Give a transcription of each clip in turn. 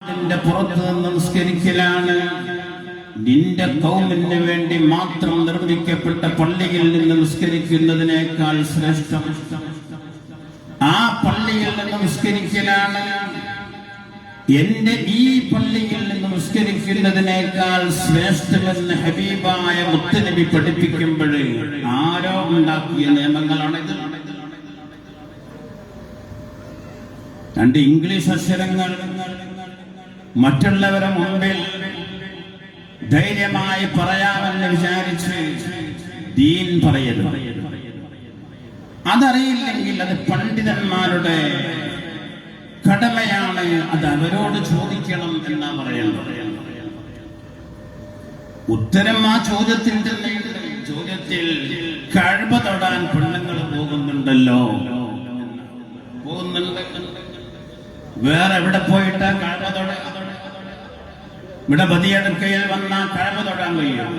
നിന്റെ പുറത്ത് നിന്ന് നിസ്കരിക്കലാണ് നിന്റെ ഖൗമിന് വേണ്ടി മാത്രം നിർമ്മിക്കപ്പെട്ട പള്ളിയിൽ നിന്ന് നിസ്കരിക്കുന്നതിനേക്കാൾ ശ്രേഷ്ഠം. ആ പള്ളിയിൽ നിന്ന് നിസ്കരിക്കലാണ് എന്റെ ഈ പള്ളിയിൽ നിന്ന് നിസ്കരിക്കുന്നതിനേക്കാൾ ശ്രേഷ്ഠമെന്ന് ഹബീബായ മുത്തുനബി പഠിപ്പിക്കുമ്പോൾ ആരോ ഉണ്ടാക്കിയ നിയമങ്ങളാണിത്. രണ്ട് ഇംഗ്ലീഷ് അക്ഷരങ്ങൾ മറ്റുള്ളവരെ മുമ്പിൽ ധൈര്യമായി പറയാമെന്ന് വിചാരിച്ച് ദീൻ പറയരുത്. അതറിയില്ലെങ്കിൽ അത് പണ്ഡിതന്മാരുടെ കടമയാണ്, അത് അവരോട് ചോദിക്കണം എന്നാ പറയുന്നത്. ഉത്തരം ആ ചോദ്യത്തിൽ കഅബ തൊടാൻ പെണ്ണുങ്ങൾ പോകുന്നുണ്ടല്ലോ, പോകുന്നുണ്ട്. വേറെ എവിടെ പോയിട്ടാ കഅബ തൊടാൻ? ഇവിടെ ബദിയടുക്കയിൽ വന്നാൽ കഅബ തൊടാൻ കഴിയും.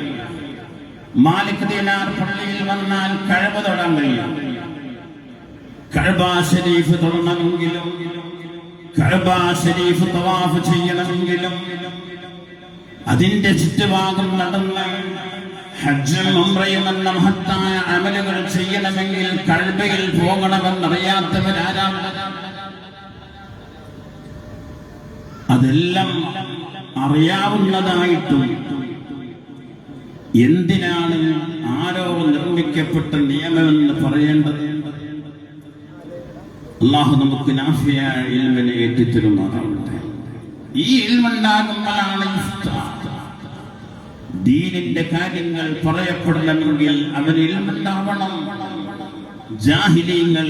മാലിക് ദിനാർ പള്ളിയിൽ വന്നാൽ കഅബ തൊടാൻ കഴിയും. കഅബ ശരീഫ് തൊടണമെങ്കിലും കഅബ ശരീഫ് തവാഫ് ചെയ്യണമെങ്കിലും അതിന്റെ ചുറ്റുഭാഗം നടന്ന് ഹജ്ജും ഉംറയും എന്ന മഹത്തായ അമലുകൾ ചെയ്യണമെങ്കിൽ കഅബയിൽ പോകണമെന്നറിയാത്തവരാരാണ്? അതെല്ലാം അറിയാവുന്നതായിട്ടും എന്തിനാണ് ആരോ നിർമ്മിക്കപ്പെട്ട നിയമമെന്ന് പറയേണ്ടത്? അല്ലാഹു നമുക്ക് നാഫിയായ ഇൽമിനെ ഏറ്റിത്തരുമാറാവട്ടെ. ഈ ഇൽമുണ്ടാകുമ്പോഴാണ് ദീനിന്റെ കാര്യങ്ങൾ പറയപ്പെടണമെങ്കിൽ അവന് ഇൽമുണ്ടാവണം. ജാഹിലീങ്ങൾ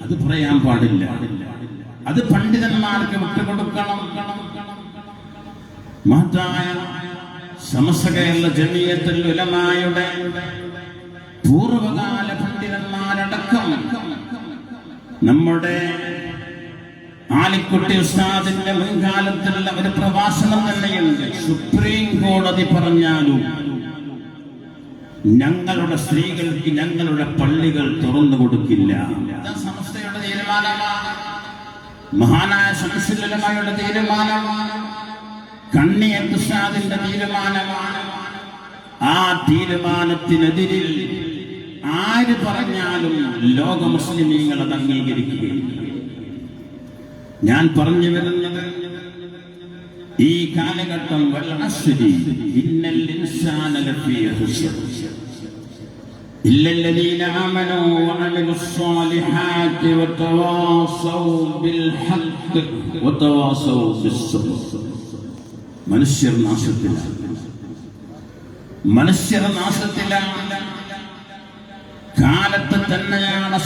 അത് പറയാൻ പാടില്ല, അത് പണ്ഡിതന്മാർക്ക് വിട്ടുകൊടുക്കണം. മഹത്തായ സമസ്ത കേരള ജമിയത്തുൽ ഉലമായുടെ പൂർവകാല പണ്ഡിതന്മാരടക്കം നമ്മുടെ ആലിക്കുട്ടി ഉസ്താദിന്റെ മുൻകാലത്തിലുള്ള ഒരു പ്രഭാഷണം തന്നെയുണ്ട്. സുപ്രീം കോടതി പറഞ്ഞാലും ഞങ്ങളുടെ സ്ത്രീകൾക്ക് ഞങ്ങളുടെ പള്ളികൾ തുറന്നു കൊടുക്കില്ല. സമസ്തയുടെ തീരുമാനമാണ്, മഹാനായ ശംസുൽ ഉലമയുടെ തീരുമാനമാണ്, കണ്ണിയത്ത് ഉസ്താദിന്റെ തീരുമാനമാണ്. ആ തീരുമാനത്തിനെതിരിൽ ആര് പറഞ്ഞാലും ലോക മുസ്ലിമീങ്ങൾ അത് അംഗീകരിക്കുകയില്ല. ഞാൻ പറഞ്ഞു വരുന്നത് ഈ കാലഘട്ടം ഇന്നൽ ഇൻസാന ലഫീ ഖുസ്ർ ഇല്ലല്ലദീന ആമനൂ വഅമിലുസ് സ്വാലിഹാത്തി വതവാസൗ ബിൽ ഹഖ് വതവാസൗ ബിസ്സബ്ർ. മനുഷ്യർ നാശത്തിലാണ്. കാലത്ത് തന്നെയാണ്